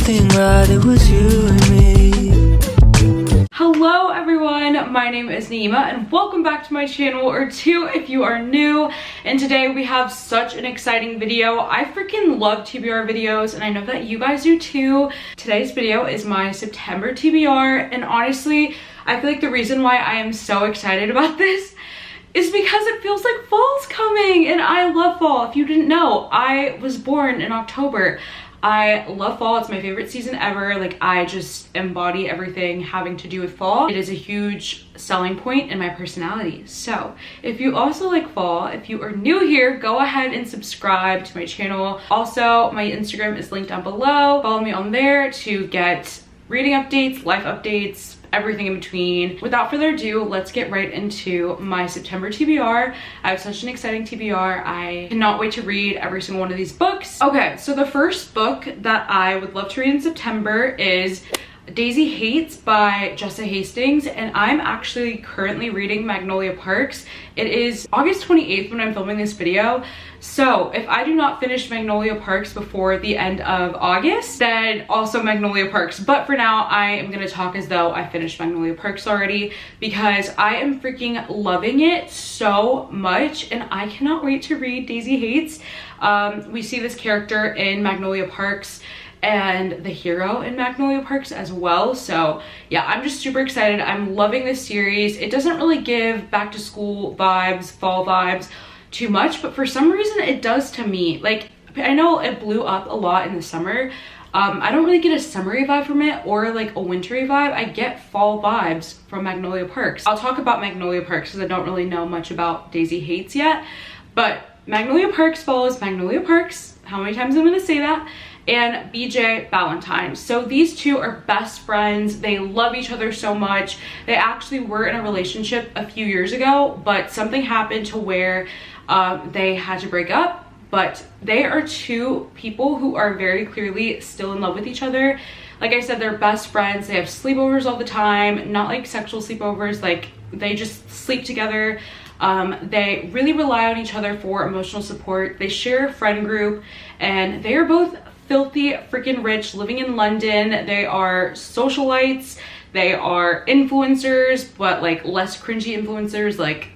everything right, it was you and me. Hello everyone, my name is Nayeema and welcome back to my channel, or two if you are new. And today we have such an exciting video. I freaking love TBR videos and I know that you guys do too. Today's video is my September TBR, and honestly, I feel like the reason why I am so excited about this is because it feels like fall's coming and I love fall. If you didn't know, I was born in October. I love fall. It's my favorite season ever. Like, I just embody everything having to do with fall. It is a huge selling point in my personality. So if you also like fall, if you are new here, go ahead and subscribe to my channel. Also, my Instagram is linked down below. Follow me on there to get reading updates, life updates, everything in between. Without further ado, let's get right into my September TBR. I have such an exciting TBR. I cannot wait to read every single one of these books. Okay, so the first book that I would love to read in September is Daisy Hates by Jessa Hastings, and I'm actually currently reading Magnolia Parks. It is August 28th when I'm filming this video. So if I do not finish Magnolia Parks before the end of August, then also Magnolia Parks. But for now, I am gonna talk as though I finished Magnolia Parks already because I am freaking loving it so much and I cannot wait to read Daisy Hates. We see this character in Magnolia Parks and the hero in Magnolia Parks as well. So yeah, I'm just super excited. I'm loving this series. It doesn't really give back to school vibes, fall vibes too much, but for some reason it does to me. Like, I know it blew up a lot in the summer. I don't really get a summery vibe from it or like a wintry vibe. I get fall vibes from Magnolia Parks. I'll talk about Magnolia Parks because I don't really know much about Daisy Hates yet, but Magnolia Parks follows Magnolia Parks. How many times I'm gonna say that? And BJ Valentine. So these two are best friends. They love each other so much. They actually were in a relationship a few years ago, but something happened to where they had to break up. But they are two people who are very clearly still in love with each other. Like I said, they're best friends. They have sleepovers all the time, not like sexual sleepovers, like they just sleep together. They really rely on each other for emotional support. They share a friend group and they are both filthy freaking rich, living in London. They are socialites. They are influencers, but like less cringy influencers, like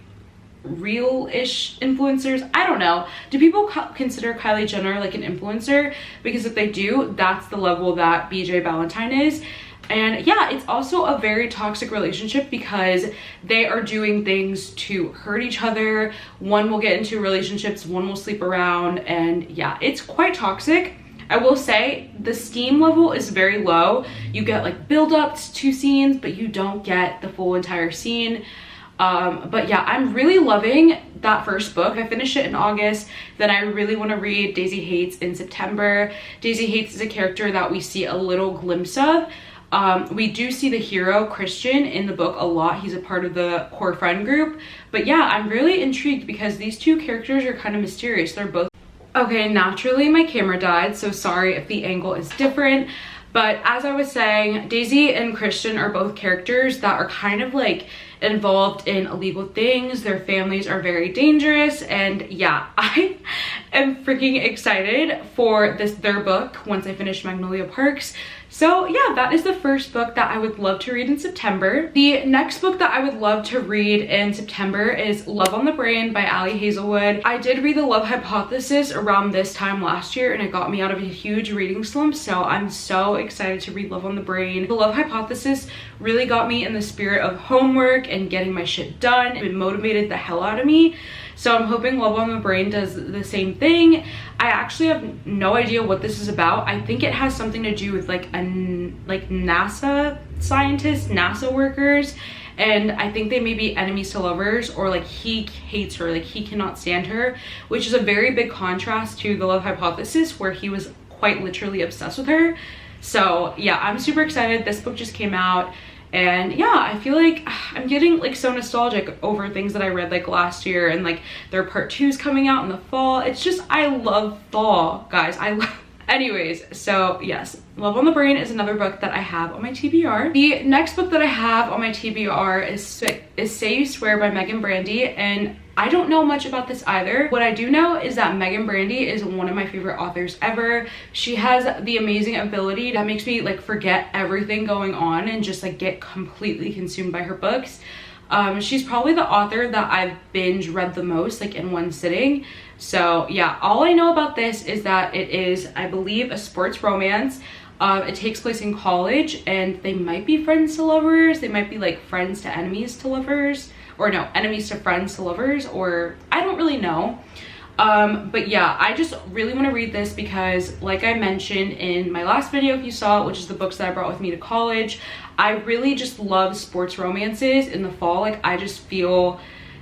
real-ish influencers. I don't know. Do people consider Kylie Jenner like an influencer? Because if they do, that's the level that BJ Valentine is. And yeah, it's also a very toxic relationship because they are doing things to hurt each other. One will get into relationships, one will sleep around, and yeah, it's quite toxic. I will say the steam level is very low. You get like build-ups to scenes, but you don't get the full entire scene. But yeah, I'm really loving that first book. I finished it in August. Then I really want to read Daisy Hates in September. Daisy Hates is a character that we see a little glimpse of. We do see the hero, Christian, in the book a lot. He's a part of the core friend group. But yeah, I'm really intrigued because these two characters are kind of mysterious. They're both... Okay, naturally my camera died, so sorry if the angle is different. But as I was saying, Daisy and Christian are both characters that are kind of like involved in illegal things. Their families are very dangerous, and yeah, I am freaking excited for their book once I finish Magnolia Parks. So yeah, that is the first book that I would love to read in September. The next book that I would love to read in September is Love on the Brain by Ali Hazelwood. I did read The Love Hypothesis around this time last year and it got me out of a huge reading slump, so I'm so excited to read Love on the Brain. The Love Hypothesis really got me in the spirit of homework and getting my shit done. It motivated the hell out of me. So I'm hoping Love on the Brain does the same thing. I actually have no idea what this is about. I think it has something to do with like NASA scientists, NASA workers, and I think they may be enemies to lovers, or like he hates her, like he cannot stand her, which is a very big contrast to The Love Hypothesis where he was quite literally obsessed with her. So yeah, I'm super excited. This book just came out. And yeah, I feel like I'm getting like so nostalgic over things that I read like last year, and like their part 2's coming out in the fall. It's just, I love fall, guys. I love... Anyways, so yes, Love on the Brain is another book that I have on my TBR. The next book that I have on my TBR is Say You Swear by Megan Brandy, and I don't know much about this either. What I do know is that Megan Brandy is one of my favorite authors ever. She has the amazing ability that makes me like forget everything going on and just like get completely consumed by her books. She's probably the author that I've binge read the most, like in one sitting. So yeah, all I know about this is that it is, I believe, a sports romance. It takes place in college, and they might be friends to lovers. They might be like friends to enemies to lovers, or no, enemies to friends to lovers, or I don't really know. But yeah, I just really want to read this because, like I mentioned in my last video, if you saw it, which is the books that I brought with me to college, I really just love sports romances in the fall. Like, I just feel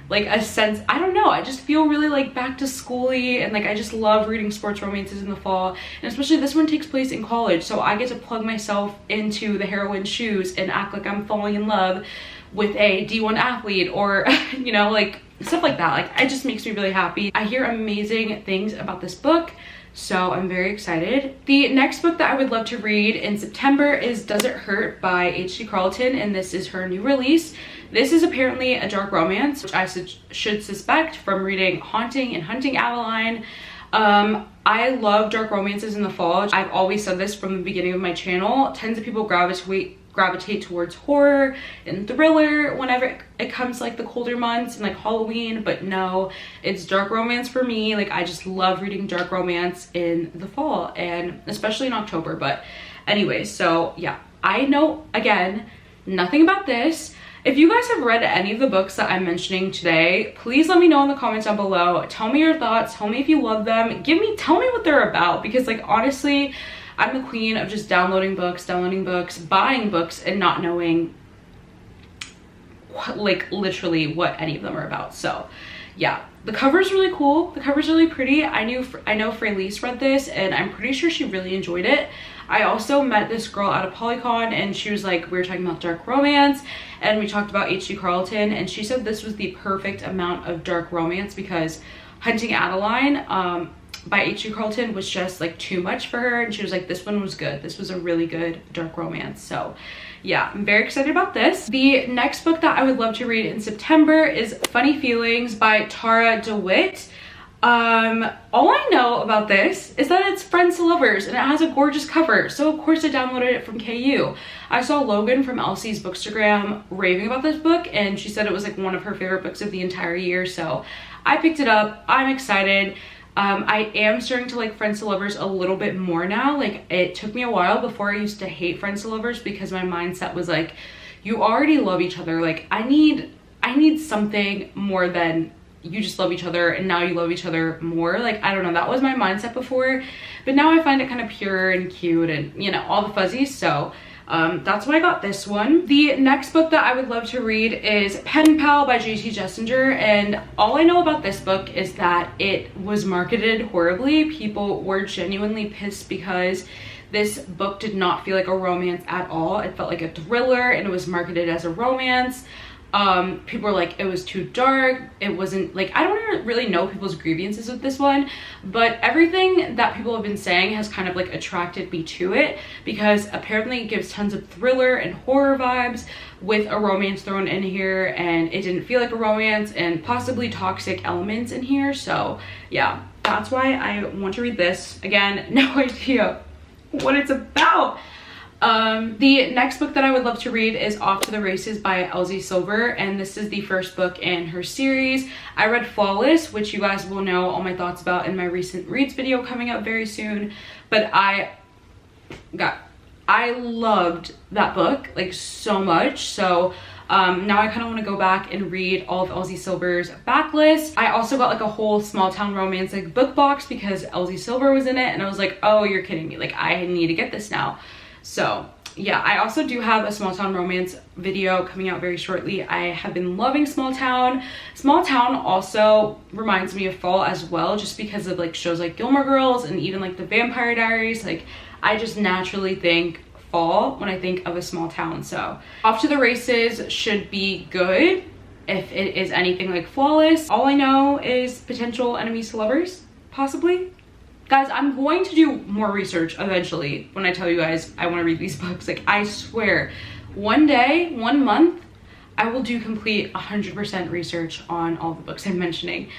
like a sense, I don't know, I just feel really like back to school-y, and like I just love reading sports romances in the fall, and especially this one takes place in college, so I get to plug myself into the heroine's shoes and act like I'm falling in love with a D1 athlete, or you know, like stuff like that. Like, it just makes me really happy. I hear amazing things about this book, so I'm very excited. The next book that I would love to read in September is Does It Hurt by H.D. Carlton, and this is her new release. This is apparently a dark romance, which I should suspect from reading Haunting and Hunting Adeline. I love dark romances in the fall. I've always said this from the beginning of my channel. Tons of people gravitate towards horror and thriller whenever it comes to like the colder months and like Halloween, but no, it's dark romance for me. Like, I just love reading dark romance in the fall, and especially in October. But anyways, so yeah, I know, again, nothing about this. If you guys have read any of the books that I'm mentioning today, please let me know in the comments down below. Tell me your thoughts, tell me if you love them, tell me what they're about, because like honestly, I'm the queen of just downloading books, buying books, and not knowing like literally what any of them are about. So yeah, the cover's really cool, the cover's really pretty. I know 𝓫𝓸𝓬𝓲𝓪 read this, and I'm pretty sure she really enjoyed it. I also met this girl at a Polycon, and she was like, we were talking about dark romance, and we talked about H.D. Carlton, and she said this was the perfect amount of dark romance because Hunting Adeline by H.D. Carlton was just like too much for her, and she was like, this one was good. This was a really good dark romance. So yeah, I'm very excited about this. The next book that I would love to read in September is Funny Feelings by Tara DeWitt. All I know about this is that it's friends to lovers, and it has a gorgeous cover, so of course I downloaded it from KU. I saw Logan from Elsie's Bookstagram raving about this book, and she said it was like one of her favorite books of the entire year, so I picked it up. I'm excited. I am starting to like Friends to Lovers a little bit more now. Like, it took me a while before I used to hate Friends to Lovers because my mindset was like, you already love each other. Like, I need something more than you just love each other and now you love each other more. Like, I don't know, that was my mindset before, but now I find it kind of pure and cute and, you know, all the fuzzies. So that's why I got this one. The next book that I would love to read is Pen Pal by J.T. Jessinger, and all I know about this book is that it was marketed horribly. People were genuinely pissed because this book did not feel like a romance at all. It felt like a thriller, and it was marketed as a romance. People were like, it was too dark. It wasn't like, I don't really know people's grievances with this one, but everything that people have been saying has kind of like attracted me to it, because apparently it gives tons of thriller and horror vibes with a romance thrown in here, and it didn't feel like a romance, and possibly toxic elements in here. So yeah, that's why I want to read this. Again, no idea what it's about. The next book that I would love to read is Off to the Races by Elsie Silver, and this is the first book in her series. I read Flawless, which you guys will know all my thoughts about in my recent reads video coming up very soon, but I loved that book like so much. So now I kind of want to go back and read all of Elsie Silver's backlist. I also got like a whole small town romance like book box because Elsie Silver was in it, and I was like, oh, you're kidding me, like I need to get this now. So yeah, I also do have a small town romance video coming out very shortly. I have been loving small town. Small town also reminds me of fall as well, just because of like shows like Gilmore Girls and even like the Vampire Diaries. Like, I just naturally think fall when I think of a small town. So Off to the Races should be good if it is anything like Flawless. All I know is potential enemies to lovers, possibly. Guys, I'm going to do more research eventually when I tell you guys I want to read these books. Like, I swear, one day, 1 month, I will do complete 100% research on all the books I'm mentioning,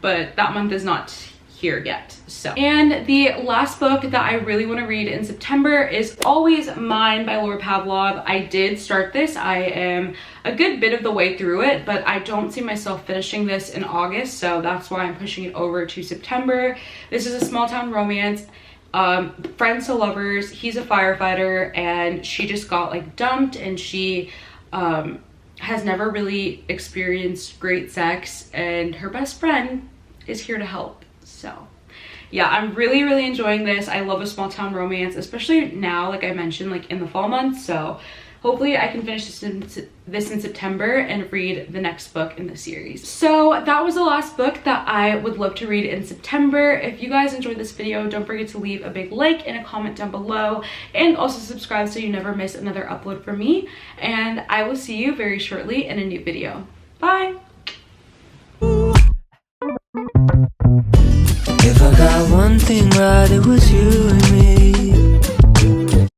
but that month is not here yet. So, and the last book that I really want to read in September is Always Mine by Laura Pavlov. I did start this. I am a good bit of the way through it, but I don't see myself finishing this in August, so that's why I'm pushing it over to September. This is a small town romance. Friends to lovers. He's a firefighter and she just got like dumped, and she has never really experienced great sex, and her best friend is here to help. So yeah, I'm really enjoying this. I love a small town romance, especially now, like I mentioned, like in the fall months. So hopefully I can finish this in September and read the next book in the series. So that was the last book that I would love to read in September. If you guys enjoyed this video, don't forget to leave a big like and a comment down below, and also subscribe so you never miss another upload from me. And I will see you very shortly in a new video. Bye! If I got one thing right, it was you